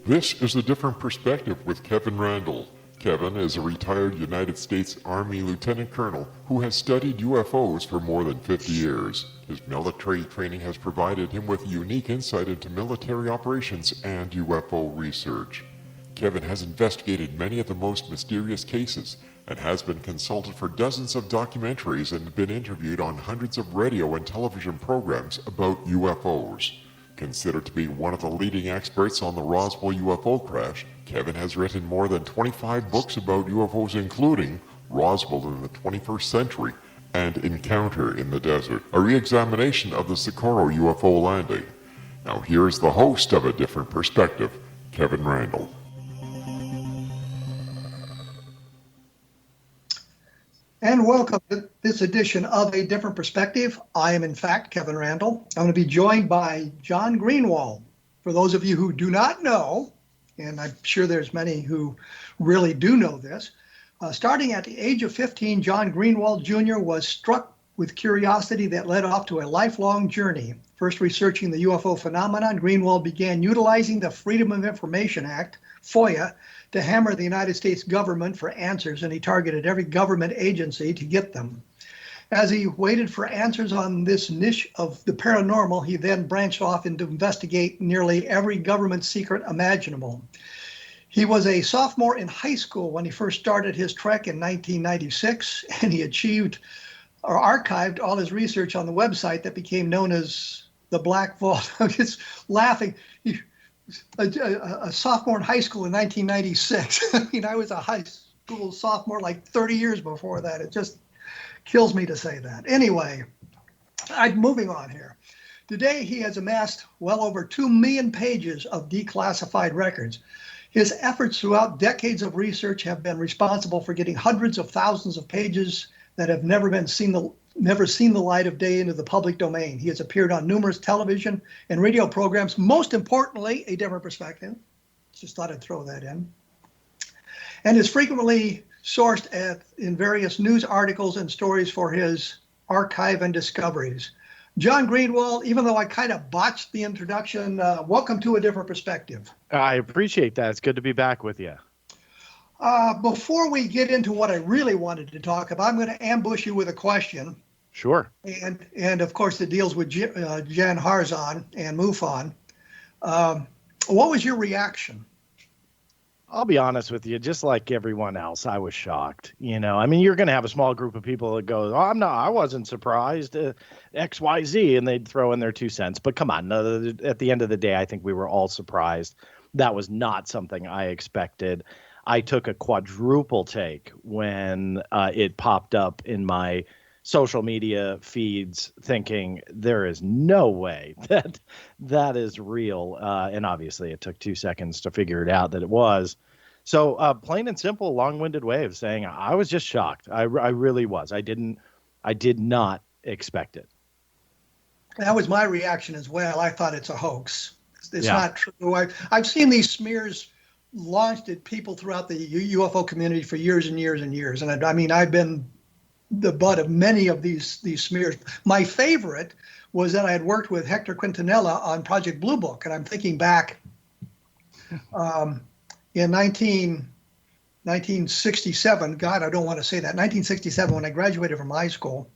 This is A Different Perspective with Kevin Randle. Kevin is a retired United States Army Lieutenant Colonel who has studied UFOs for more than 50 years. His military training has provided him with unique insight into military operations and UFO research. Kevin has investigated many of the most mysterious cases and has been consulted for dozens of documentaries and been interviewed on hundreds of radio and television programs about UFOs. Considered to be one of the leading experts on the Roswell UFO crash, Kevin has written more than 25 books about UFOs, including Roswell in the 21st Century and Encounter in the Desert, a re-examination of the Socorro UFO landing. Now here's the host of A Different Perspective, Kevin Randle. And welcome to this edition of A Different Perspective. I am, in fact, Kevin Randle. I'm going to be joined by John Greenwald. For those of you who do not know, and I'm sure there's many who really do know this, starting at the age of 15, John Greenwald Jr. was struck with curiosity that led off to a lifelong journey. First researching the UFO phenomenon, Greenwald began utilizing the Freedom of Information Act, FOIA, to hammer the United States government for answers, and he targeted every government agency to get them. As he waited for answers on this niche of the paranormal, he then branched off into investigate nearly every government secret imaginable. He was a sophomore in high school when he first started his trek in 1996, and he achieved or archived all his research on the website that became known as the Black Vault. I'm just laughing. A sophomore in high school in 1996. I mean, I was a high school sophomore like 30 years before that. It just kills me to say that. Anyway, I'm moving on here. Today, he has amassed well over 2 million pages of declassified records. His efforts throughout decades of research have been responsible for getting hundreds of thousands of pages that have never seen the light of day into the public domain. He has appeared on numerous television and radio programs, most importantly, A Different Perspective. Just thought I'd throw that in. And is frequently sourced in various news articles and stories for his archive and discoveries. John Greenwald, even though I kind of botched the introduction, welcome to A Different Perspective. I appreciate that. It's good to be back with you. Before we get into what I really wanted to talk about, I'm going to ambush you with a question. Sure. And of course, it deals with Jan Harzan and MUFON. What was your reaction? I'll be honest with you, just like everyone else, I was shocked. You know, I mean, you're going to have a small group of people that go, oh, I wasn't surprised, XYZ, and they'd throw in their 2 cents. But come on, at the end of the day, I think we were all surprised. That was not something I expected. I took a quadruple take when it popped up in my social media feeds, thinking there is no way that is real. And obviously it took 2 seconds to figure it out that it was. So plain and simple, long-winded way of saying I was just shocked. I really was. I did not expect it. That was my reaction as well. I thought it's a hoax. It's not true. I've seen these smears launched at people throughout the UFO community for years and years and years. And I mean, I've been the butt of many of these smears. My favorite was that I had worked with Hector Quintanilla on Project Blue Book. And I'm thinking back in 1967, God, I don't want to say that, 1967, when I graduated from high school,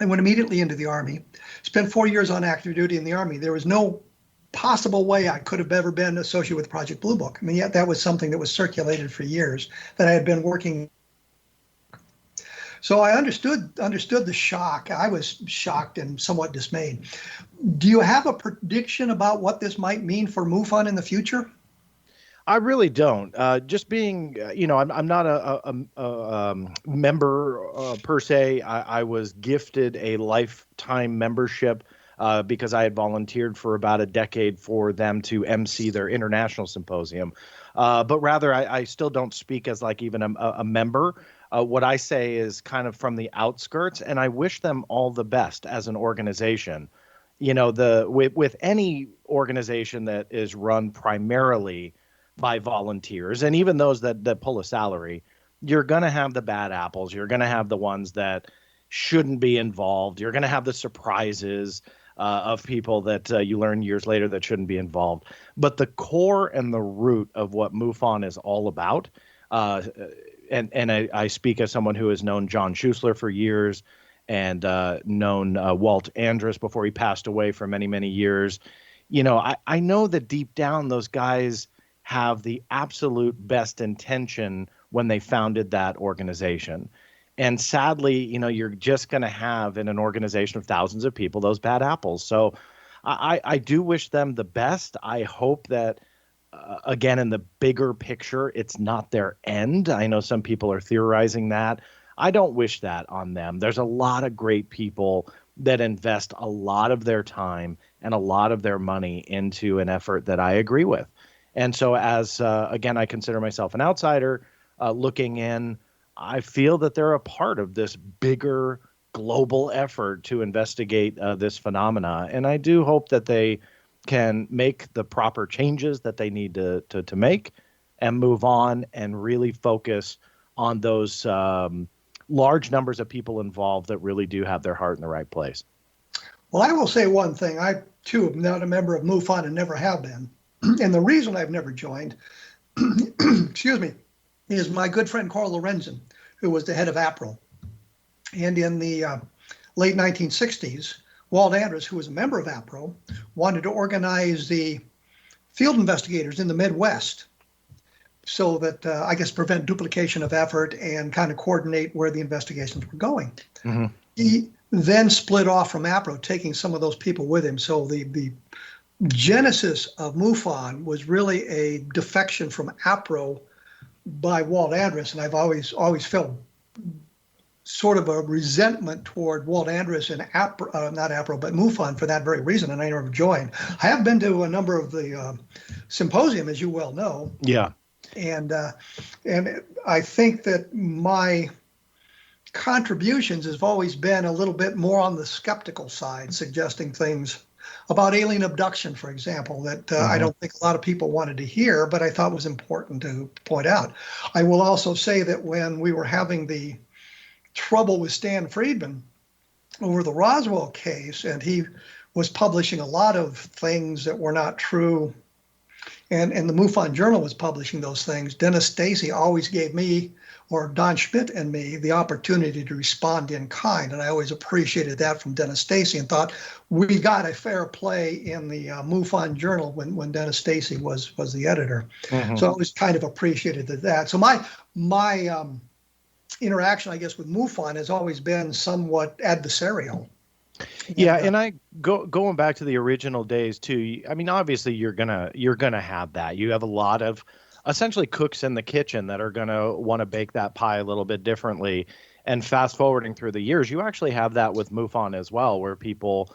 I went immediately into the Army, spent 4 years on active duty in the Army. There was no possible way I could have ever been associated with Project Blue Book. I mean, yet that was something that was circulated for years that I had been working. So I understood the shock. I was shocked and somewhat dismayed. Do you have a prediction about what this might mean for MUFON in the future? I really don't. Just being, I'm not a member per se. I was gifted a lifetime membership because I had volunteered for about a decade for them to MC their international symposium. But rather, I still don't speak as like even a member. What I say is kind of from the outskirts, and I wish them all the best as an organization. You know, with any organization that is run primarily by volunteers, and even those that pull a salary, you're going to have the bad apples. You're going to have the ones that shouldn't be involved. You're going to have the surprises. of people that you learn years later that shouldn't be involved. But the core and the root of what MUFON is all about, and I speak as someone who has known John Schuessler for years and known Walt Andrus before he passed away for many, many years. I know that deep down those guys have the absolute best intention when they founded that organization. And sadly, you're just going to have in an organization of thousands of people those bad apples. So I do wish them the best. I hope that, again, in the bigger picture, it's not their end. I know some people are theorizing that. I don't wish that on them. There's a lot of great people that invest a lot of their time and a lot of their money into an effort that I agree with. And so as, again, I consider myself an outsider looking in, I feel that they're a part of this bigger global effort to investigate this phenomena. And I do hope that they can make the proper changes that they need to make and move on and really focus on those large numbers of people involved that really do have their heart in the right place. Well, I will say one thing. I, too, am not a member of MUFON and never have been. And the reason I've never joined, excuse me, is my good friend Carl Lorenzen, who was the head of APRO. And in the late 1960s, Walt Andrus, who was a member of APRO, wanted to organize the field investigators in the Midwest so that, I guess, prevent duplication of effort and kind of coordinate where the investigations were going. Mm-hmm. He then split off from APRO, taking some of those people with him. So the genesis of MUFON was really a defection from APRO by Walt Andrus, and I've always felt sort of a resentment toward Walt Andrus and APRO, not APRO, but MUFON for that very reason, and I never joined. I have been to a number of the symposium, as you well know. Yeah. And I think that my contributions have always been a little bit more on the skeptical side, suggesting things about alien abduction, for example, that I don't think a lot of people wanted to hear, but I thought was important to point out. I will also say that when we were having the trouble with Stan Friedman over the Roswell case, and he was publishing a lot of things that were not true, and the MUFON Journal was publishing those things, Dennis Stacy always gave me, or Don Schmidt and me, the opportunity to respond in kind. And I always appreciated that from Dennis Stacy and thought we got a fair play in the MUFON Journal when Dennis Stacy was the editor. Mm-hmm. So I always kind of appreciated that. So my interaction, I guess, with MUFON has always been somewhat adversarial. Yeah, and I going back to the original days too. I mean, obviously you're gonna have that. You have a lot of essentially cooks in the kitchen that are gonna want to bake that pie a little bit differently. And fast forwarding through the years, you actually have that with MUFON as well, where people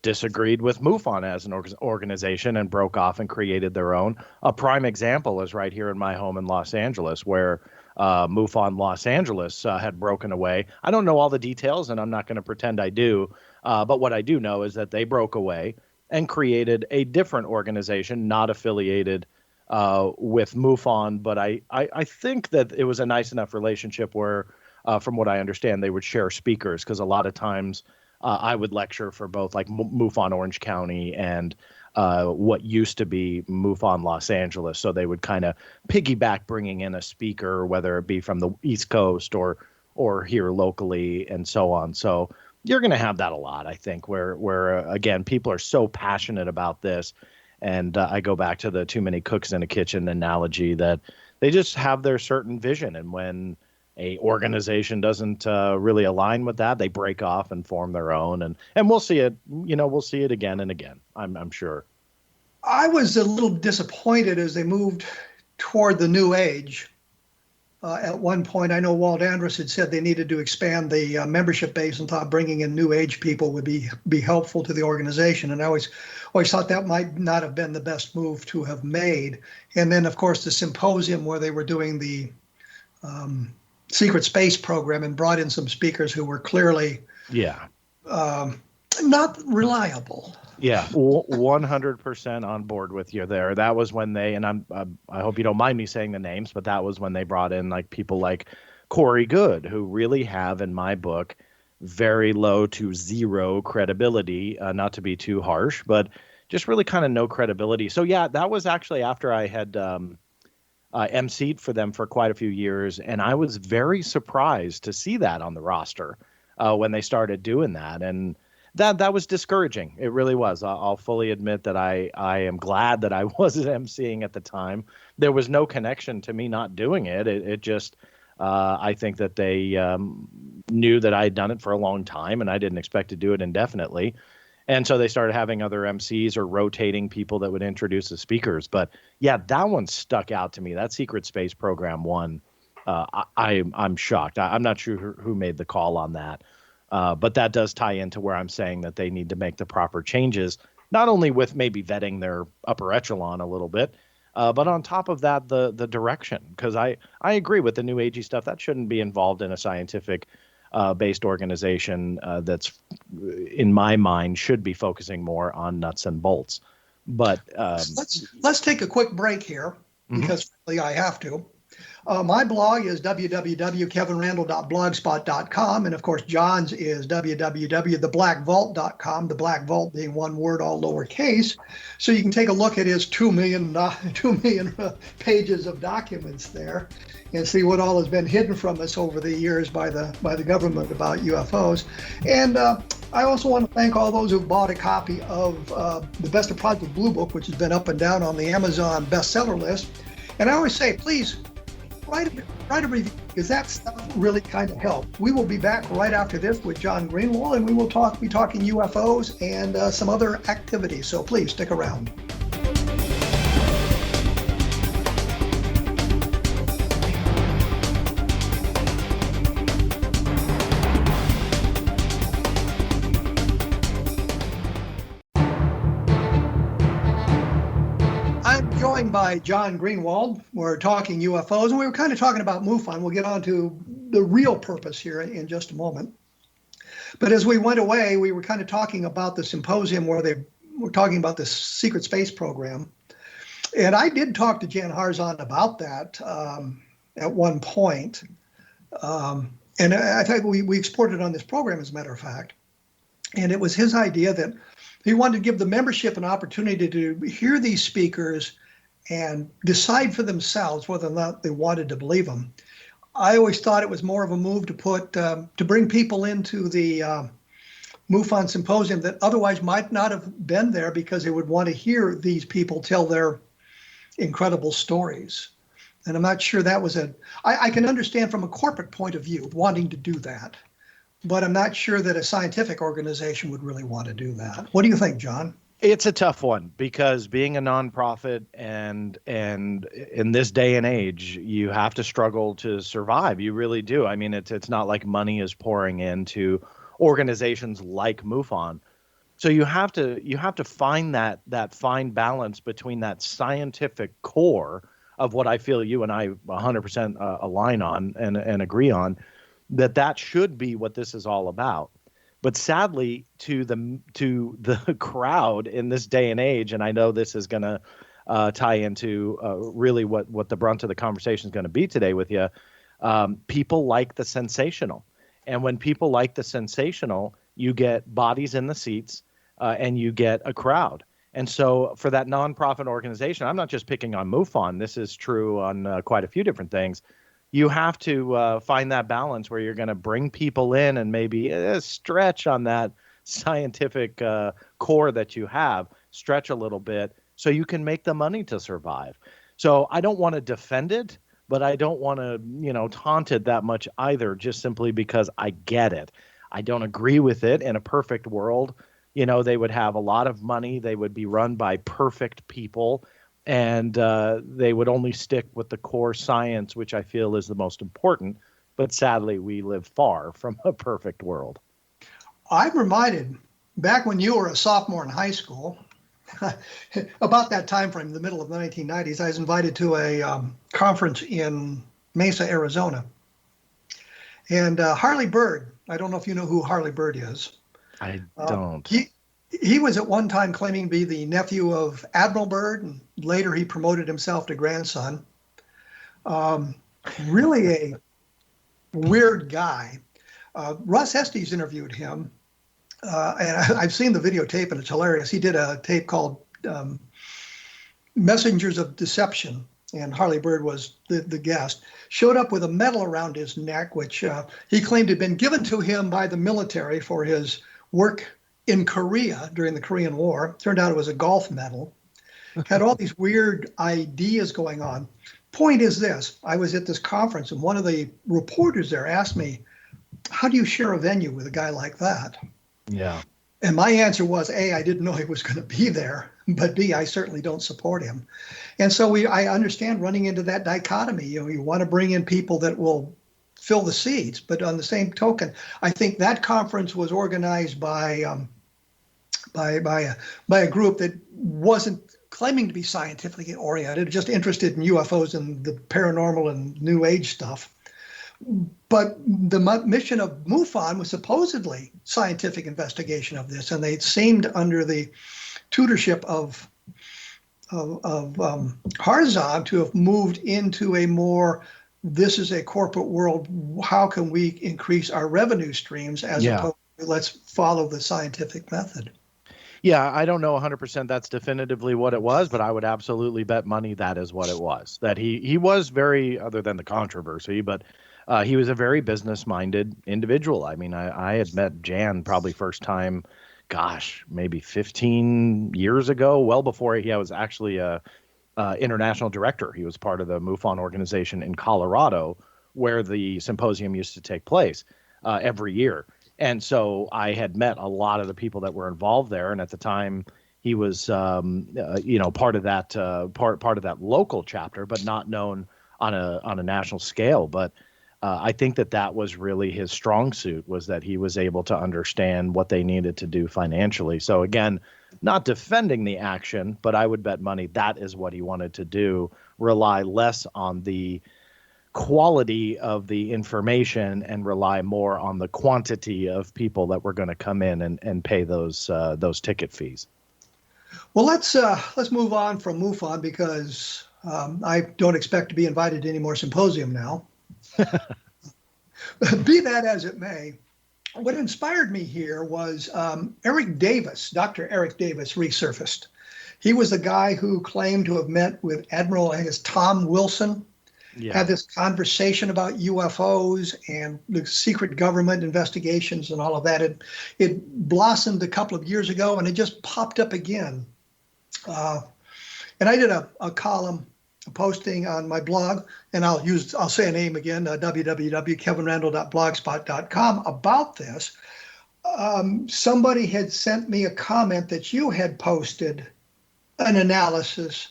disagreed with MUFON as an organization and broke off and created their own. A prime example is right here in my home in Los Angeles, where MUFON Los Angeles had broken away. I don't know all the details, and I'm not going to pretend I do. But what I do know is that they broke away and created a different organization, not affiliated with MUFON. But I think that it was a nice enough relationship where, from what I understand, they would share speakers, because a lot of times I would lecture for both like MUFON Orange County and what used to be MUFON Los Angeles. So they would kind of piggyback bringing in a speaker, whether it be from the East Coast or here locally and so on. So you're going to have that a lot, I think, where again, people are so passionate about this. And I go back to the too many cooks in a kitchen analogy, that they just have their certain vision. And when a organization doesn't really align with that, they break off and form their own. And we'll see it, we'll see it again and again, I'm sure. I was a little disappointed as they moved toward the new age. At one point, I know Walt Andrus had said they needed to expand the membership base and thought bringing in new age people would be helpful to the organization. And I always thought that might not have been the best move to have made. And then, of course, the symposium where they were doing the secret space program and brought in some speakers who were clearly not reliable. Yeah, 100% on board with you there. That was when they, and I hope you don't mind me saying the names, but that was when they brought in like people like Corey Good, who really have, in my book, very low to zero credibility, not to be too harsh, but just really kind of no credibility. So yeah, that was actually after I had emceed for them for quite a few years, and I was very surprised to see that on the roster when they started doing that, and that was discouraging. It really was. I'll fully admit that I am glad that I wasn't emceeing at the time. There was no connection to me not doing it. It just I think that they knew that I had done it for a long time, and I didn't expect to do it indefinitely. And so they started having other MCs or rotating people that would introduce the speakers. But yeah, that one stuck out to me. That Secret Space Program one, I'm shocked. I'm not sure who made the call on that. But that does tie into where I'm saying that they need to make the proper changes, not only with maybe vetting their upper echelon a little bit, but on top of that, the direction. Because I agree with the new agey stuff. That shouldn't be involved in a scientific based organization that's, in my mind, should be focusing more on nuts and bolts. But let's take a quick break here because frankly, I have to. My blog is www.kevinrandle.blogspot.com. And of course, John's is www.theblackvault.com, the Black Vault being one word, all lowercase. So you can take a look at his 2 million pages of documents there and see what all has been hidden from us over the years by the government about UFOs. And I also want to thank all those who've bought a copy of The Best of Project Blue Book, which has been up and down on the Amazon bestseller list. And I always say, please, write a review, because that stuff really kind of helps. We will be back right after this with John Greenwald, and we will be talking UFOs and some other activities. So please stick around. Joined by John Greenwald. We're talking UFOs, and we were kind of talking about MUFON. We'll get on to the real purpose here in just a moment. But as we went away, we were kind of talking about the symposium where they were talking about the secret space program. And I did talk to Jan Harzan about that at one point. And I think we exported on this program, as a matter of fact. And it was his idea that he wanted to give the membership an opportunity to hear these speakers and decide for themselves whether or not they wanted to believe them. I always thought it was more of a move to bring people into the MUFON symposium that otherwise might not have been there because they would want to hear these people tell their incredible stories. And I'm not sure that was I can understand from a corporate point of view wanting to do that, but I'm not sure that a scientific organization would really want to do that. What do you think, John? It's a tough one because being a nonprofit and in this day and age, you have to struggle to survive. You really do. I mean, it's not like money is pouring into organizations like MUFON. So you have to find that fine balance between that scientific core of what I feel you and I 100% align on and agree on, that should be what this is all about. But sadly, to the crowd in this day and age, and I know this is going to tie into really what the brunt of the conversation is going to be today with you, people like the sensational. And when people like the sensational, you get bodies in the seats and you get a crowd. And so for that nonprofit organization, I'm not just picking on MUFON. This is true on quite a few different things. You have to find that balance where you're going to bring people in and maybe stretch on that scientific core that you have, stretch a little bit so you can make the money to survive. So I don't want to defend it, but I don't want to, taunt it that much either, just simply because I get it. I don't agree with it. In a perfect world, they would have a lot of money. They would be run by perfect people. And they would only stick with the core science, which I feel is the most important. But sadly, we live far from a perfect world. I'm reminded back when you were a sophomore in high school, about that time frame, the middle of the 1990s, I was invited to a conference in Mesa, Arizona. And Harley Bird, I don't know if you know who Harley Bird is. I don't. He was at one time claiming to be the nephew of Admiral Byrd, and later he promoted himself to grandson. Really a weird guy. Russ Estes interviewed him, and I've seen the videotape, and it's hilarious. He did a tape called Messengers of Deception, and Harley Bird was the guest. Showed up with a medal around his neck, which he claimed had been given to him by the military for his work in Korea during the Korean War. Turned out it was a golf medal. Had all these weird ideas going on. Point is this: I was at this conference, and one of the reporters there asked me, "How do you share a venue with a guy like that?" Yeah. And my answer was, A, I didn't know he was going to be there, but B, I certainly don't support him. And so I understand running into that dichotomy. You want to bring in people that will fill the seats, but on the same token, I think that conference was organized by a group that wasn't claiming to be scientifically oriented, just interested in UFOs and the paranormal and New Age stuff. But the mission of MUFON was supposedly scientific investigation of this, and they seemed under the tutorship of Harzan to have moved into a more, this is a corporate world, how can we increase our revenue streams as opposed to let's follow the scientific method. Yeah, I don't know 100% that's definitively what it was, but I would absolutely bet money that is what it was. That he was very, other than the controversy, but he was a very business-minded individual. I mean, I had met Jan probably first time, gosh, maybe 15 years ago, well before he was actually a international director. He was part of the MUFON organization in Colorado, where the symposium used to take place every year. And so I had met a lot of the people that were involved there, and at the time he was, part of that local chapter, but not known on a national scale. But I think that was really his strong suit, was that he was able to understand what they needed to do financially. So again, not defending the action, but I would bet money that is what he wanted to do. Rely less on the quality of the information and rely more on the quantity of people that were going to come in and pay those ticket fees. Well, let's move on from MUFON, because I don't expect to be invited to any more symposium now. Be that as it may, what inspired me here was Eric Davis. Dr. Eric Davis resurfaced. He was the guy who claimed to have met with Admiral, I guess, Tom Wilson. Had this conversation about UFOs and the secret government investigations and all of that. It blossomed a couple of years ago, and it just popped up again. And I did a column, a posting on my blog, and I'll say a name again, www.kevinrandle.blogspot.com, about this. Somebody had sent me a comment that you had posted an analysis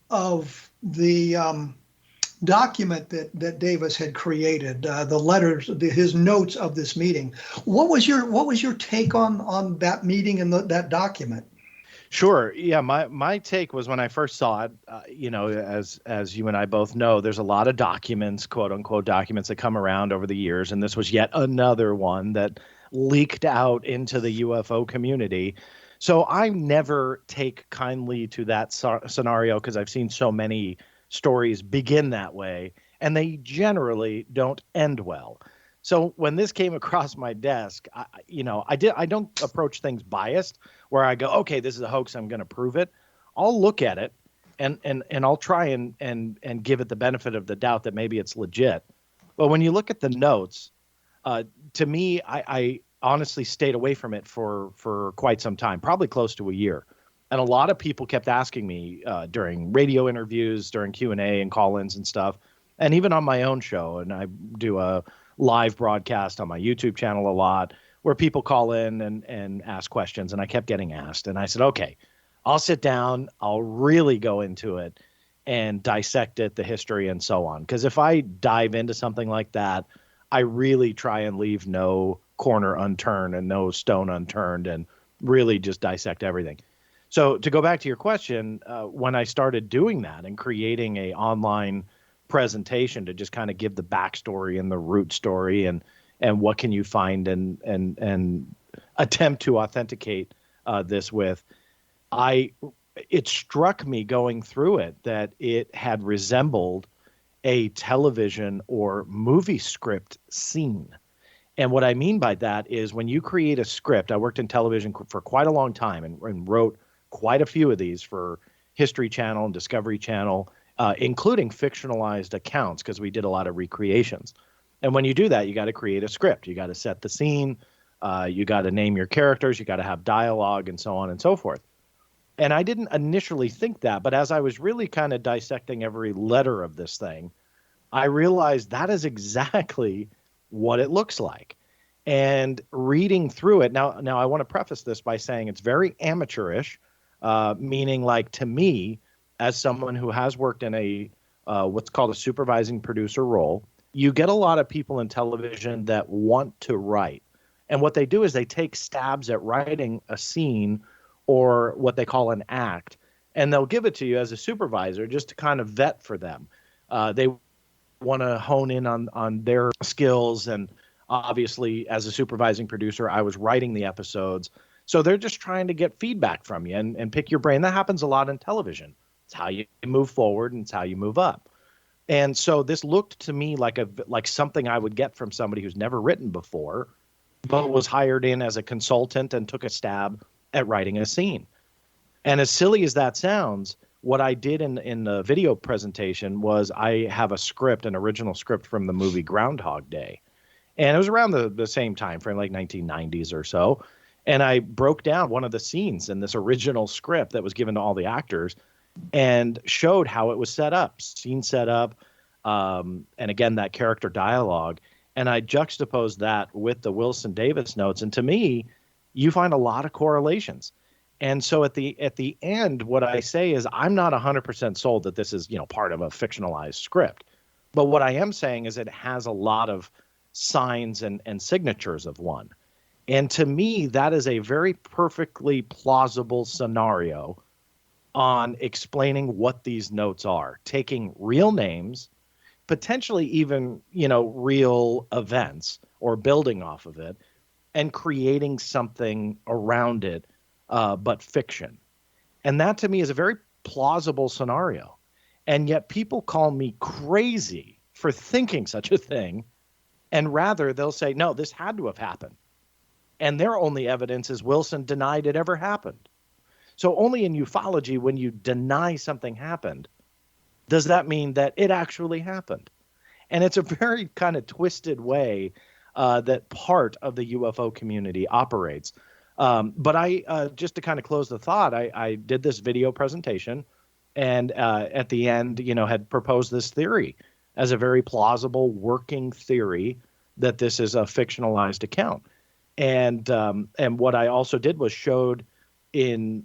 of the document that Davis had created, the letters, his notes of this meeting. What was your take on that meeting and that document? Sure. Yeah, my take was, when I first saw it, as you and I both know, there's a lot of documents, quote unquote documents, that come around over the years, and this was yet another one that leaked out into the UFO community. So I never take kindly to that scenario, because I've seen so many stories begin that way, and they generally don't end well. So when this came across my desk, I don't approach things biased, where I go, okay, this is a hoax, I'm going to prove it. I'll look at it and I'll try and give it the benefit of the doubt that maybe it's legit. But when you look at the notes, to me, I honestly stayed away from it for quite some time, probably close to a year. And a lot of people kept asking me during radio interviews, during Q&A and call-ins and stuff, and even on my own show. And I do a live broadcast on my YouTube channel a lot, where people call in and ask questions. And I kept getting asked. And I said, okay, I'll sit down. I'll really go into it and dissect it, the history and so on. Because if I dive into something like that, I really try and leave no corner unturned and no stone unturned, and really just dissect everything. So to go back to your question, when I started doing that and creating a online presentation to just kind of give the backstory and the root story and what can you find and attempt to authenticate this with, it struck me going through it that it had resembled a television or movie script scene. And what I mean by that is when you create a script, I worked in television for quite a long time and wrote quite a few of these for History Channel and Discovery Channel, including fictionalized accounts, because we did a lot of recreations. And when you do that, you got to create a script. You got to set the scene. You got to name your characters. You got to have dialogue and so on and so forth. And I didn't initially think that, but as I was really kind of dissecting every letter of this thing, I realized that is exactly what it looks like. And reading through it, now I want to preface this by saying it's very amateurish, meaning like to me, as someone who has worked in a what's called a supervising producer role, you get a lot of people in television that want to write. And what they do is they take stabs at writing a scene or what they call an act, and they'll give it to you as a supervisor just to kind of vet for them. They want to hone in on their skills, and obviously as a supervising producer, I was writing the episodes. So they're just trying to get feedback from you and pick your brain. That happens a lot in television. It's how you move forward and it's how you move up. And so this looked to me like something I would get from somebody who's never written before, but was hired in as a consultant and took a stab at writing a scene. And as silly as that sounds, what I did in the video presentation was I have a script, an original script from the movie Groundhog Day. And it was around the same time frame, like 1990s or so. And I broke down one of the scenes in this original script that was given to all the actors and showed how it was set up, scene set up, and again, that character dialogue. And I juxtaposed that with the Wilson Davis notes. And to me, you find a lot of correlations. And so at the end, what I say is I'm not 100% sold that this is, part of a fictionalized script. But what I am saying is it has a lot of signs and signatures of one. And to me, that is a very perfectly plausible scenario on explaining what these notes are, taking real names, potentially even, real events or building off of it and creating something around it, but fiction. And that to me is a very plausible scenario. And yet people call me crazy for thinking such a thing. And rather they'll say, no, this had to have happened. And their only evidence is Wilson denied it ever happened. So only in ufology, when you deny something happened, does that mean that it actually happened? And it's a very kind of twisted way that part of the UFO community operates. But I just to kind of close the thought, I did this video presentation and at the end, had proposed this theory as a very plausible working theory that this is a fictionalized account. And what I also did was showed in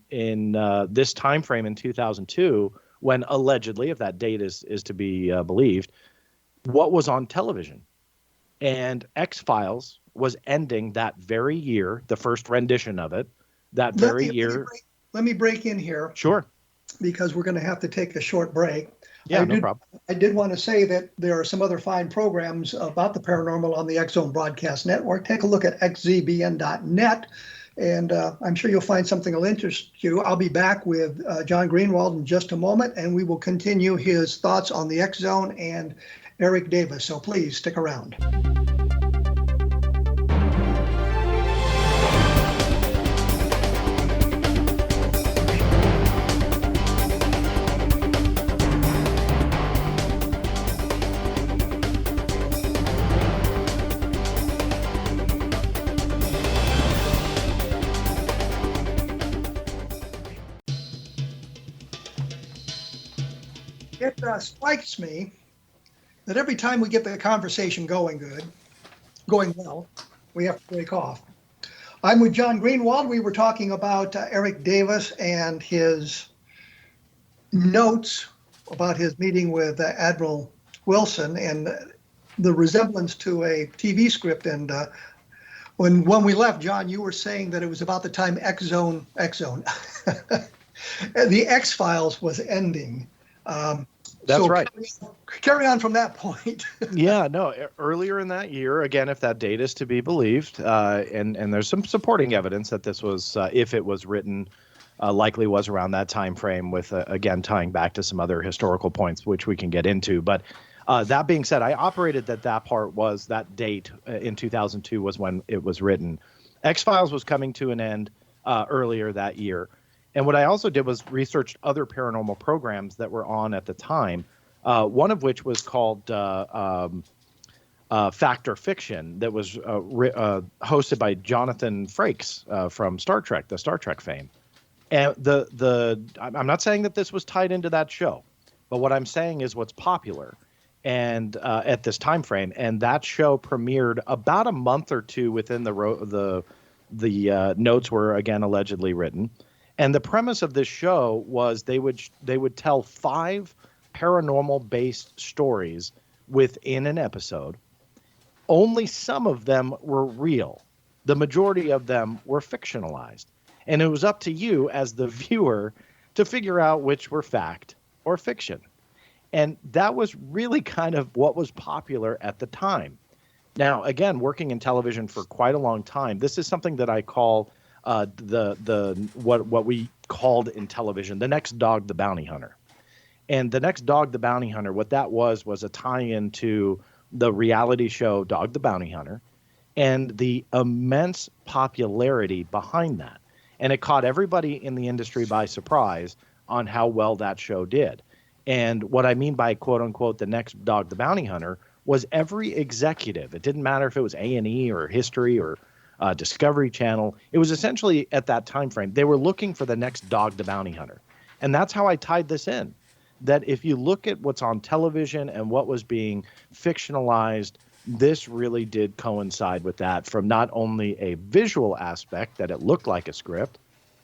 this time frame in 2002, when allegedly, if that date is to be believed, what was on television. And X-Files was ending that very year, the first rendition of it, that very year. Let me break in here. Sure. Because we're going to have to take a short break. Yeah, no problem. I did want to say that there are some other fine programs about the paranormal on the X Zone Broadcast Network. Take a look at xzbn.net, and I'm sure you'll find something that'll interest you. I'll be back with John Greenwald in just a moment, and we will continue his thoughts on the X Zone and Eric Davis. So please stick around. It strikes me that every time we get the conversation going well, we have to break off. I'm with John Greenwald. We were talking about Eric Davis and his notes about his meeting with Admiral Wilson and the resemblance to a TV script. And when we left, John, you were saying that it was about the time X Zone, the X-Files was ending. That's so right. Carry on from that point. Yeah, no, earlier in that year, again, if that date is to be believed, and there's some supporting evidence that this was, if it was written, likely was around that time frame with, again, tying back to some other historical points, which we can get into. But That being said, I operated that part was that date in 2002 was when it was written. X-Files was coming to an end earlier that year. And what I also did was researched other paranormal programs that were on at the time, one of which was called Fact or Fiction, that was hosted by Jonathan Frakes from Star Trek, the Star Trek fame. And I'm not saying that this was tied into that show, but what I'm saying is what's popular and at this time frame. And that show premiered about a month or two within the notes were again allegedly written. And the premise of this show was they would tell 5 paranormal based stories within an episode. Only some of them were real. The majority of them were fictionalized. And it was up to you as the viewer to figure out which were fact or fiction. And that was really kind of what was popular at the time. Now, again, working in television for quite a long time, this is something that I call what we called in television the next Dog the Bounty Hunter. And the next Dog the Bounty Hunter, what that was a tie-in to the reality show Dog the Bounty Hunter and the immense popularity behind that. And it caught everybody in the industry by surprise on how well that show did. And what I mean by quote unquote the next Dog the Bounty Hunter was every executive. It didn't matter if it was A&E or History or Discovery Channel. It was essentially at that time frame they were looking for the next Dog the Bounty Hunter. And that's how I tied this in. That if you look at what's on television and what was being fictionalized, this really did coincide with that from not only a visual aspect that it looked like a script,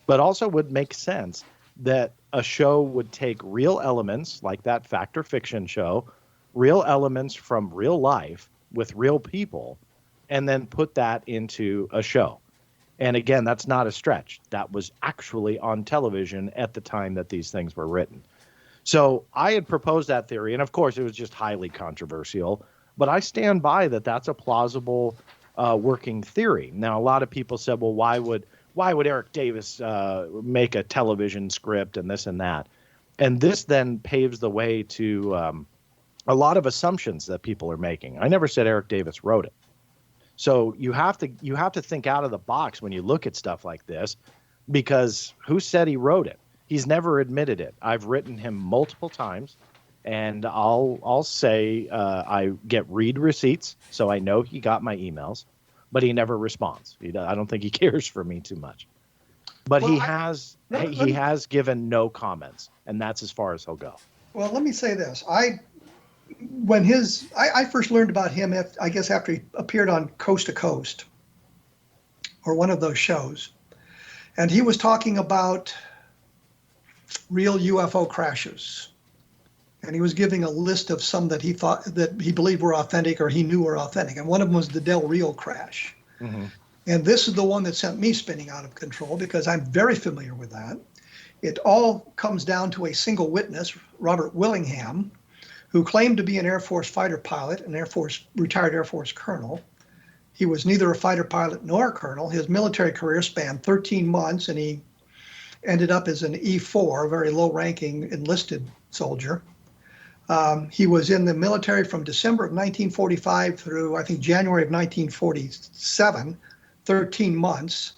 but also would make sense that a show would take real elements like that fact or fiction show, real elements from real life with real people, and then put that into a show. And again, that's not a stretch. That was actually on television at the time that these things were written. So I had proposed that theory, and of course it was just highly controversial, but I stand by that that's a plausible working theory. Now, a lot of people said, well, why would Eric Davis make a television script and this and that? And this then paves the way to a lot of assumptions that people are making. I never said Eric Davis wrote it. So you have to think out of the box when you look at stuff like this, because who said he wrote it? He's never admitted it. I've written him multiple times, and I'll say I get read receipts, so I know he got my emails, but he never responds. I don't think he cares for me too much. But Well, he has given no comments, and that's as far as he'll go. Well, let me say this. I first learned about him, I guess, after he appeared on Coast to Coast or one of those shows. And he was talking about real UFO crashes. And he was giving a list of some that he believed were authentic or he knew were authentic. And one of them was the Del Rio crash. Mm-hmm. And this is the one that sent me spinning out of control because I'm very familiar with that. It all comes down to a single witness, Robert Willingham, who claimed to be an Air Force fighter pilot, retired Air Force colonel. He was neither a fighter pilot nor a colonel. His military career spanned 13 months, and he ended up as an E4, a very low-ranking enlisted soldier. He was in the military from December of 1945 through, I think, January of 1947, 13 months,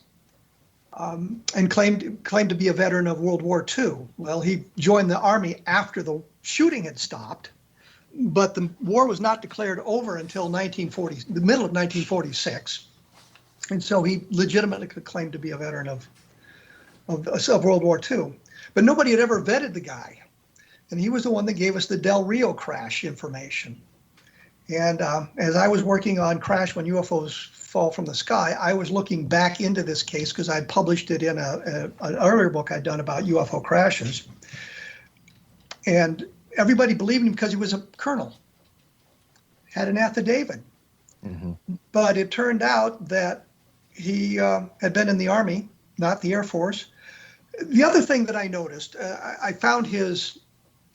and claimed to be a veteran of World War II. Well, he joined the Army after the shooting had stopped, but the war was not declared over until the middle of 1946. And so he legitimately could claim to be a veteran of World War II. But nobody had ever vetted the guy. And he was the one that gave us the Del Rio crash information. And as I was working on Crash When UFOs Fall from the Sky, I was looking back into this case because I'd published it in an earlier book I'd done about UFO crashes. And everybody believed him because he was a colonel, had an affidavit. Mm-hmm. But it turned out that he had been in the Army, not the Air Force. The other thing that I noticed, I found his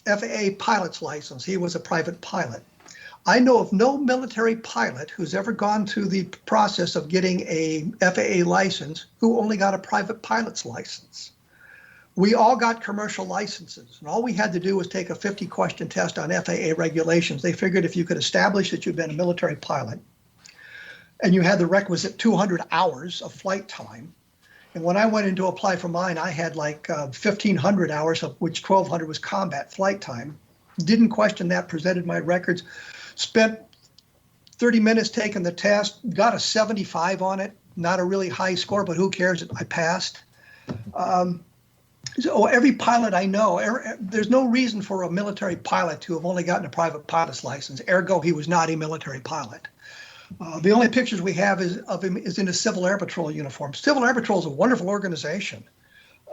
FAA pilot's license. He was a private pilot. I know of no military pilot who's ever gone through the process of getting a FAA license who only got a private pilot's license. We all got commercial licenses, and all we had to do was take a 50-question test on FAA regulations. They figured if you could establish that you'd been a military pilot and you had the requisite 200 hours of flight time, and when I went in to apply for mine, I had like 1,500 hours, of which 1,200 was combat flight time. Didn't question that, presented my records, spent 30 minutes taking the test, got a 75 on it, not a really high score, but who cares? I passed. So every pilot I know, there's no reason for a military pilot to have only gotten a private pilot's license. Ergo, he was not a military pilot. The only pictures we have of him is in a Civil Air Patrol uniform. Civil Air Patrol is a wonderful organization.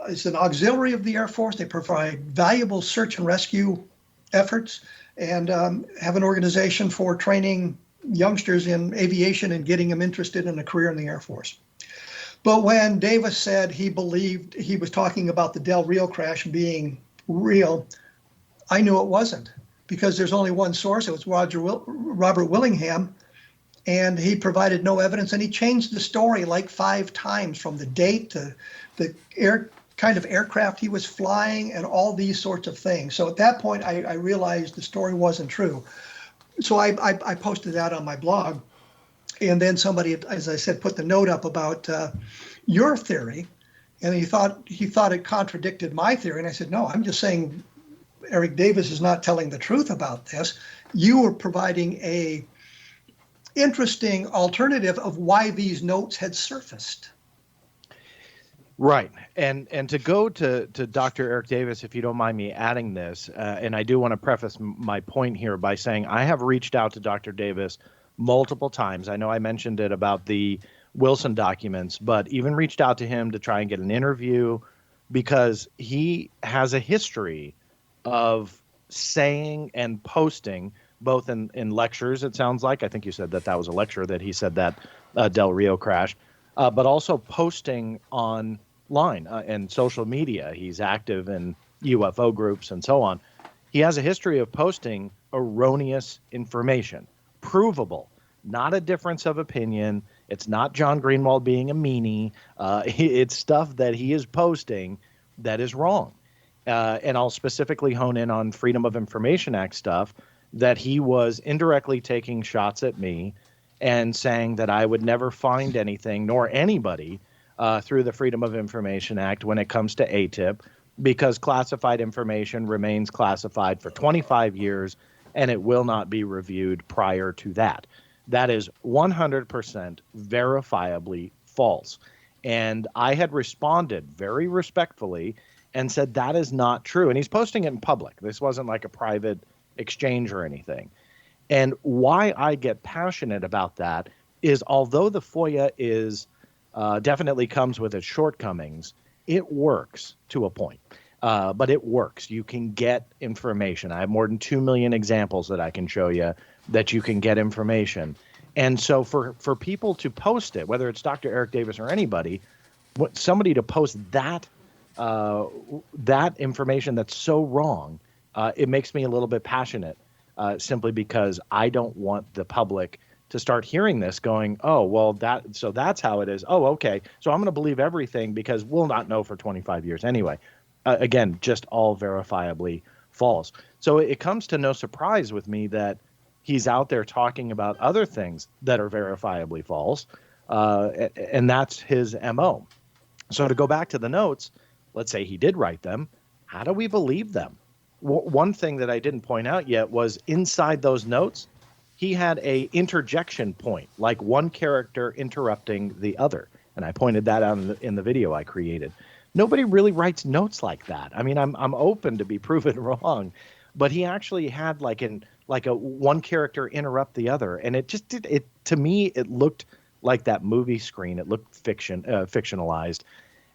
It's an auxiliary of the Air Force. They provide valuable search and rescue efforts and have an organization for training youngsters in aviation and getting them interested in a career in the Air Force. But when Davis said he believed he was talking about the Del Rio crash being real, I knew it wasn't, because there's only one source. It was Robert Willingham, and he provided no evidence, and he changed the story like 5 times, from the date to the kind of aircraft he was flying and all these sorts of things. So at that point, I realized the story wasn't true. So I posted that on my blog. And then somebody, as I said, put the note up about your theory, and he thought it contradicted my theory. And I said, no, I'm just saying Eric Davis is not telling the truth about this. You were providing a interesting alternative of why these notes had surfaced. Right. And to go to Dr. Eric Davis, if you don't mind me adding this, and I do want to preface my point here by saying I have reached out to Dr. Davis multiple times. I know I mentioned it about the Wilson documents, but even reached out to him to try and get an interview, because he has a history of saying and posting, both in lectures, it sounds like. I think you said that was a lecture that he said that Del Rio crashed, but also posting online and social media. He's active in UFO groups and so on. He has a history of posting erroneous information. Provable, not a difference of opinion. It's not John Greenwald being a meanie. It's stuff that he is posting that is wrong. And I'll specifically hone in on Freedom of Information Act stuff, that he was indirectly taking shots at me and saying that I would never find anything, nor anybody, through the Freedom of Information Act when it comes to AATIP, because classified information remains classified for 25 years and it will not be reviewed prior to that. That is 100% verifiably false. And I had responded very respectfully and said that is not true. And he's posting it in public. This wasn't like a private exchange or anything. And why I get passionate about that is, although the FOIA is definitely comes with its shortcomings, it works to a point. But it works. You can get information. I have more than 2 million examples that I can show you that you can get information. And so for people to post it, whether it's Dr. Eric Davis or anybody, somebody to post that information that's so wrong, it makes me a little bit passionate, simply because I don't want the public to start hearing this going, oh, well, that's how it is. Oh, okay. So I'm going to believe everything because we'll not know for 25 years anyway. Again, just all verifiably false. So it comes to no surprise with me that he's out there talking about other things that are verifiably false, and that's his MO. So to go back to the notes, let's say he did write them. How do we believe them? One thing that I didn't point out yet was inside those notes, he had a interjection point, like one character interrupting the other. And I pointed that out in the video I created. Nobody really writes notes like that. I mean, I'm open to be proven wrong, but he actually had like a one character interrupt the other, and it just did it to me. It looked like that movie screen. It looked fictionalized,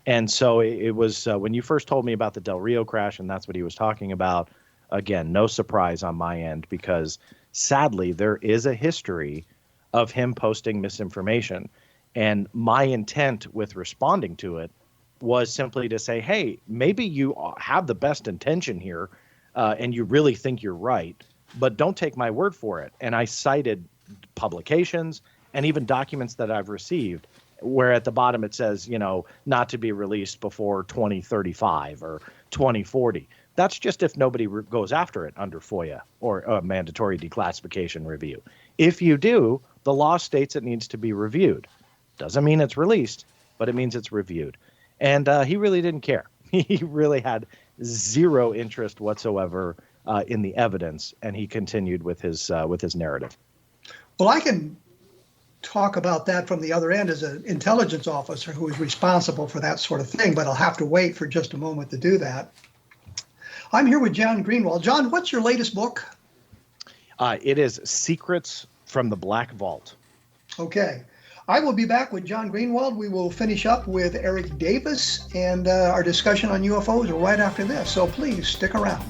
and so it was when you first told me about the Del Rio crash, and that's what he was talking about. Again, no surprise on my end, because sadly there is a history of him posting misinformation, and my intent with responding to it was simply to say, hey, maybe you have the best intention here and you really think you're right, but don't take my word for it. And I cited publications and even documents that I've received where at the bottom it says, not to be released before 2035 or 2040. That's just if nobody goes after it under FOIA or a mandatory declassification review. If you do, the law states it needs to be reviewed. Doesn't mean it's released, but it means it's reviewed. And he really didn't care. He really had zero interest whatsoever in the evidence, and he continued with his narrative. Well, I can talk about that from the other end as an intelligence officer who is responsible for that sort of thing, but I'll have to wait for just a moment to do that. I'm here with John Greenwald. John, what's your latest book? It is Secrets from the Black Vault. Okay. I will be back with John Greenwald. We will finish up with Eric Davis and our discussion on UFOs right after this. So please stick around.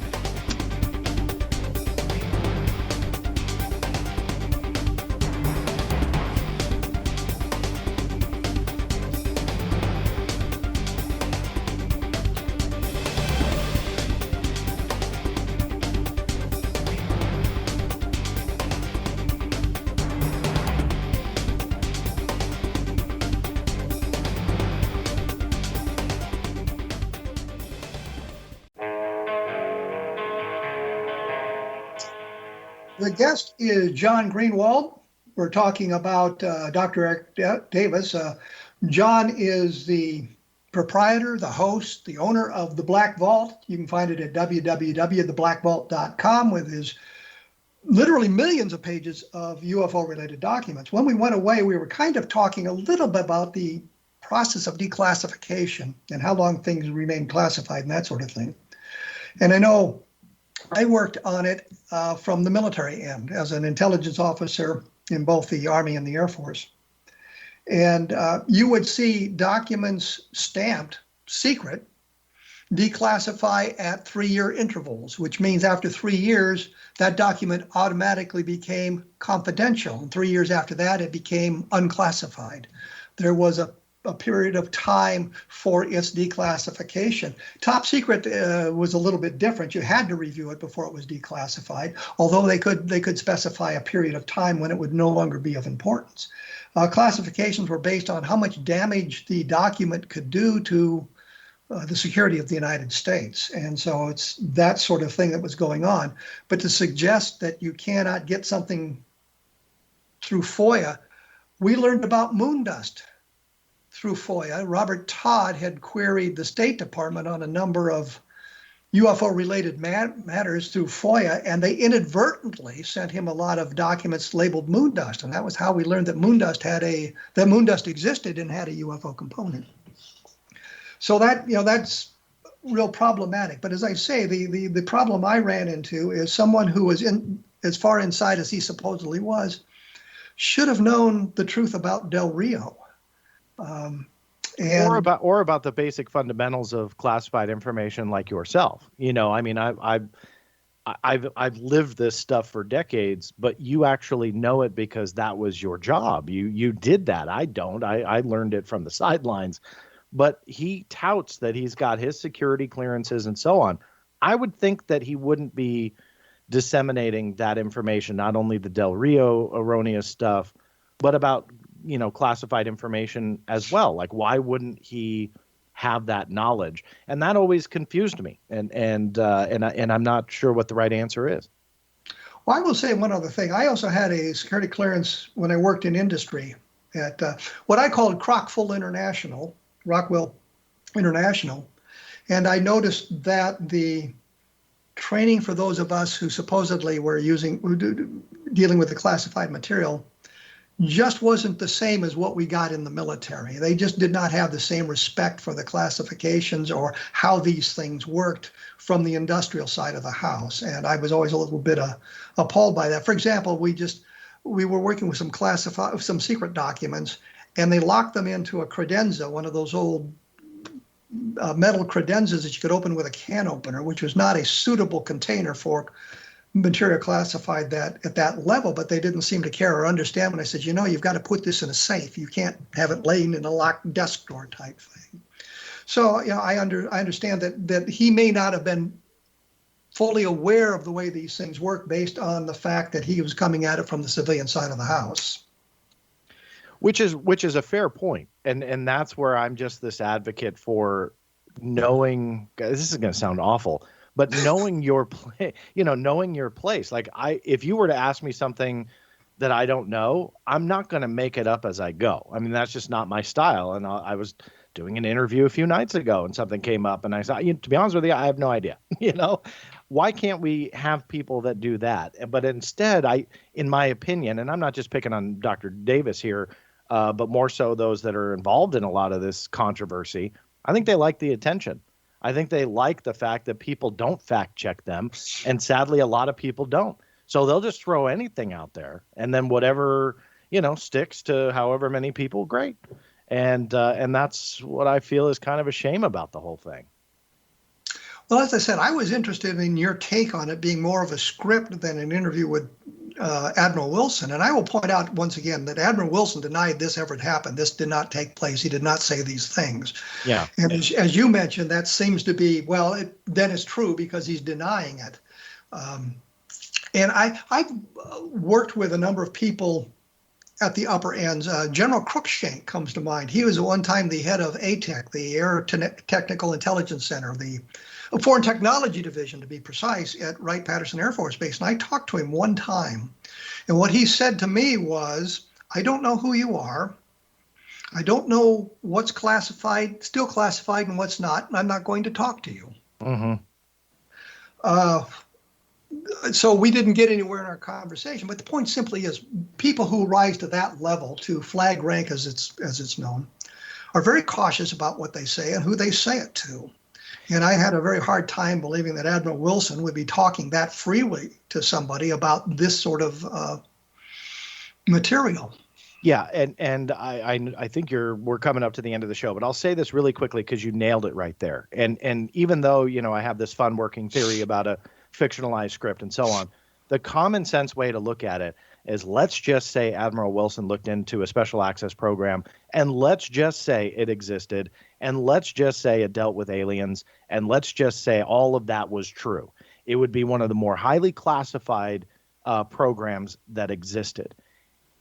The guest is John Greenwald. We're talking about Dr. Eric Davis. John is the proprietor, the host, the owner of The Black Vault. You can find it at www.theblackvault.com with his literally millions of pages of UFO-related documents. When we went away, we were kind of talking a little bit about the process of declassification and how long things remain classified and that sort of thing. And I know I worked on it from the military end as an intelligence officer in both the Army and the Air Force. And you would see documents stamped secret declassify at 3-year intervals, which means after 3 years, that document automatically became confidential. And 3 years after that, it became unclassified. There was a period of time for its declassification. Top secret was a little bit different. You had to review it before it was declassified, although they could specify a period of time when it would no longer be of importance. Classifications were based on how much damage the document could do to the security of the United States. And so it's that sort of thing that was going on. But to suggest that you cannot get something through FOIA, we learned about moon dust through FOIA. Robert Todd had queried the State Department on a number of UFO-related matters through FOIA, and they inadvertently sent him a lot of documents labeled moon dust, and that was how we learned that moon dust existed and had a UFO component. So that's real problematic. But as I say, the problem I ran into is someone who was as far inside as he supposedly was, should have known the truth about Del Rio. Or about the basic fundamentals of classified information, like yourself. I've lived this stuff for decades, but you actually know it because that was your job. You did that. I don't. I learned it from the sidelines. But he touts that he's got his security clearances and so on. I would think that he wouldn't be disseminating that information, not only the Del Rio erroneous stuff, but about classified information as well. Like, why wouldn't he have that knowledge? And that always confused me. And I'm not sure what the right answer is. Well, I will say one other thing. I also had a security clearance when I worked in industry at what I called Rockwell International. And I noticed that the training for those of us who supposedly were dealing with the classified material just wasn't the same as what we got in the military. They just did not have the same respect for the classifications or how these things worked from the industrial side of the house. And I was always a little bit appalled by that. For example, we were working with some secret documents, and they locked them into a credenza, one of those old metal credenzas that you could open with a can opener, which was not a suitable container for material classified at that level, but they didn't seem to care or understand when I said, you've got to put this in a safe. You can't have it laying in a locked desk drawer type thing. So, I understand that he may not have been fully aware of the way these things work based on the fact that he was coming at it from the civilian side of the house. Which is a fair point. And that's where I'm just this advocate for knowing. This is going to sound awful, but knowing your knowing your place. Like if you were to ask me something that I don't know, I'm not going to make it up as I go. I mean, that's just not my style. And I was doing an interview a few nights ago, and something came up, and I said, to be honest with you, I have no idea. Why can't we have people that do that? But instead, in my opinion, and I'm not just picking on Dr. Davis here, but more so those that are involved in a lot of this controversy, I think they like the attention. I think they like the fact that people don't fact check them. And sadly, a lot of people don't. So they'll just throw anything out there, and then whatever, sticks to however many people, great. And that's what I feel is kind of a shame about the whole thing. Well, as I said, I was interested in your take on it being more of a script than an interview with Admiral Wilson. And I will point out once again that Admiral Wilson denied this ever happened. This did not take place. He did not say these things. Yeah. And as you mentioned, that seems to be, well, then it's true because he's denying it. And I've worked with a number of people at the upper ends. General Cruikshank comes to mind. He was at one time the head of ATIC, the Air Technical Intelligence Center, the Foreign Technology Division, to be precise, at Wright-Patterson Air Force Base. And I talked to him one time. And what he said to me was, I don't know who you are. I don't know what's classified, still classified, and what's not. And I'm not going to talk to you. Mm-hmm. So we didn't get anywhere in our conversation, but the point simply is people who rise to that level, to flag rank as it's known, are very cautious about what they say and who they say it to. And I had a very hard time believing that Admiral Wilson would be talking that freely to somebody about this sort of material. Yeah, and I think we're coming up to the end of the show, but I'll say this really quickly because you nailed it right there. And even though I have this fun working theory about a fictionalized script and so on, the common sense way to look at it is, let's just say Admiral Wilson looked into a special access program, and let's just say it existed, and let's just say it dealt with aliens, and let's just say all of that was true. It would be one of the more highly classified programs that existed.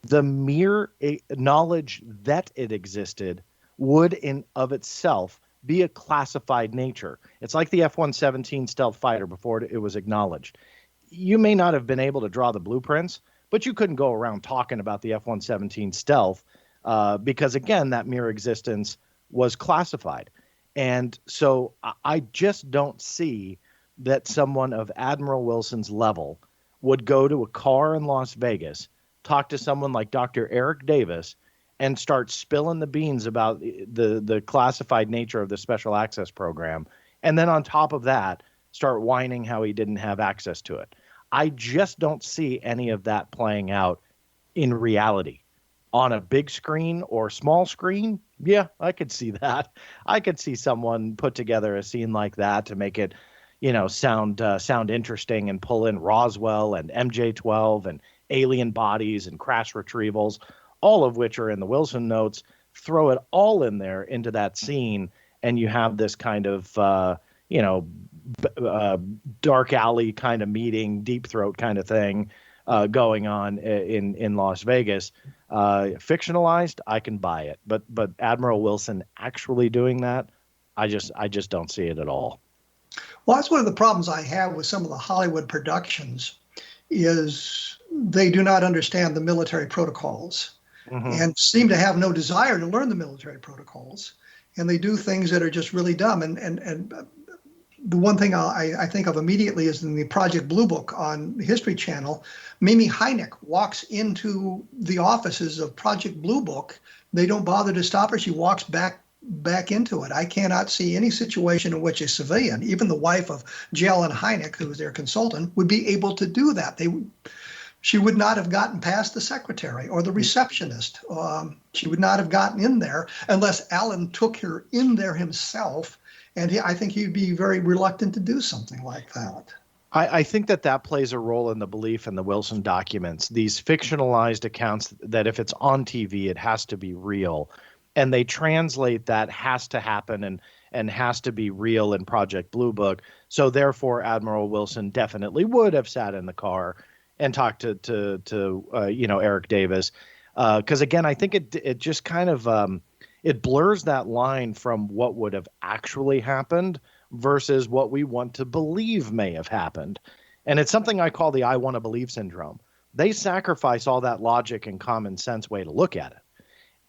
The mere knowledge that it existed would in of itself be a classified nature. It's like the F-117 stealth fighter before it was acknowledged. You may not have been able to draw the blueprints, but you couldn't go around talking about the F-117 stealth because, again, that mere existence was classified. And so I just don't see that someone of Admiral Wilson's level would go to a car in Las Vegas, talk to someone like Dr. Eric Davis, and start spilling the beans about the classified nature of the special access program. And then on top of that, start whining how he didn't have access to it. I just don't see any of that playing out in reality. On a big screen or small screen, yeah, I could see that. I could see someone put together a scene like that to make it, sound interesting and pull in Roswell and MJ-12 and alien bodies and crash retrievals, all of which are in the Wilson notes. Throw it all in there into that scene, and you have this kind of, dark alley kind of meeting, deep throat kind of thing going on in Las Vegas. Fictionalized, I can buy it, but Admiral Wilson actually doing that, I just don't see it at all. Well, that's one of the problems I have with some of the Hollywood productions is they do not understand the military protocols and seem to have no desire to learn the military protocols. And they do things that are just really dumb. And the one thing I think of immediately is in the Project Blue Book on the History Channel, Mimi Heineck walks into the offices of Project Blue Book. They don't bother to stop her. She walks back into it. I cannot see any situation in which a civilian, even the wife of J. Allen Hynek, who was their consultant, would be able to do that. She would not have gotten past the secretary or the receptionist. She would not have gotten in there unless Allen took her in there himself. And I think he'd be very reluctant to do something like that. I think that plays a role in the belief in the Wilson documents, these fictionalized accounts that if it's on TV, it has to be real. And they translate that has to happen and has to be real in Project Blue Book. So therefore, Admiral Wilson definitely would have sat in the car and talked to Eric Davis. Because again, I think it just kind of It blurs that line from what would have actually happened versus what we want to believe may have happened. And it's something I call the I want to believe syndrome. They sacrifice all that logic and common sense way to look at it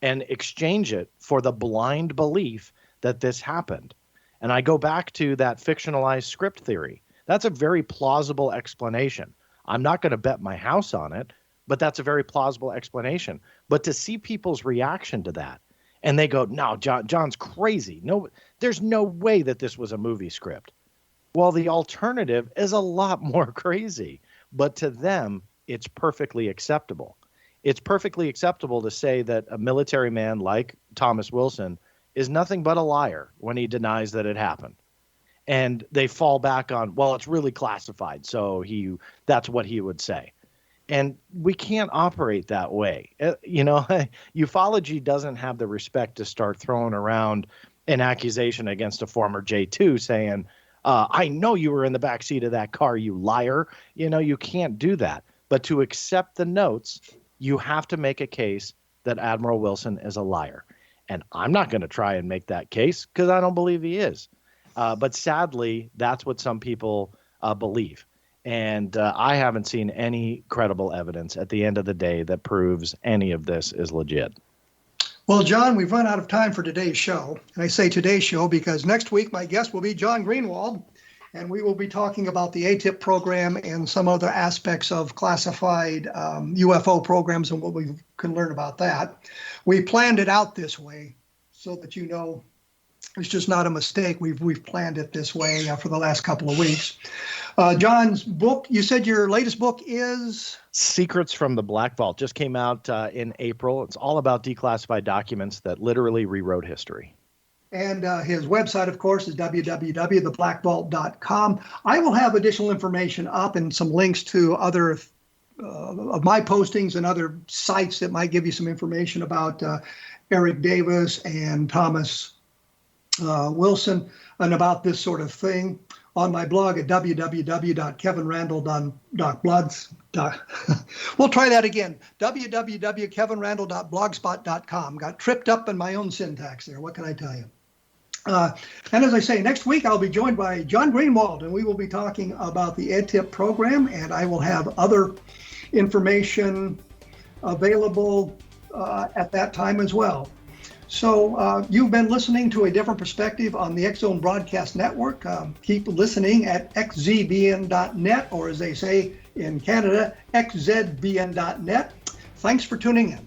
and exchange it for the blind belief that this happened. And I go back to that fictionalized script theory. That's a very plausible explanation. I'm not going to bet my house on it, but that's a very plausible explanation. But to see people's reaction to that, and they go, no, John's crazy. No, there's no way that this was a movie script. Well, the alternative is a lot more crazy, but to them, it's perfectly acceptable. It's perfectly acceptable to say that a military man like Thomas Wilson is nothing but a liar when he denies that it happened. And they fall back on, well, it's really classified, so that's what he would say. And we can't operate that way. Ufology doesn't have the respect to start throwing around an accusation against a former J2 saying, I know you were in the backseat of that car, you liar. You can't do that. But to accept the notes, you have to make a case that Admiral Wilson is a liar. And I'm not going to try and make that case because I don't believe he is. But sadly, that's what some people believe. And I haven't seen any credible evidence at the end of the day that proves any of this is legit. Well, John, we've run out of time for today's show. And I say today's show because next week my guest will be John Greenwald, and we will be talking about the AATIP program and some other aspects of classified UFO programs and what we can learn about that. We planned it out this way so that it's just not a mistake. We've planned it this way for the last couple of weeks. John's book, you said your latest book is? Secrets from the Black Vault. Just came out in April. It's all about declassified documents that literally rewrote history. And his website, of course, is www.theblackvault.com. I will have additional information up and some links to other of my postings and other sites that might give you some information about Eric Davis and Thomas Wilson and about this sort of thing on my blog at www.kevinrandle.blogspot. We'll try that again. www.kevinrandle.blogspot.com. Got tripped up in my own syntax there. What can I tell you? And as I say, next week I'll be joined by John Greenwald, and we will be talking about the AATIP program, and I will have other information available at that time as well. So you've been listening to A Different Perspective on the X-Zone Broadcast Network. Keep listening at xzbn.net, or as they say in Canada, xzbn.net. Thanks for tuning in.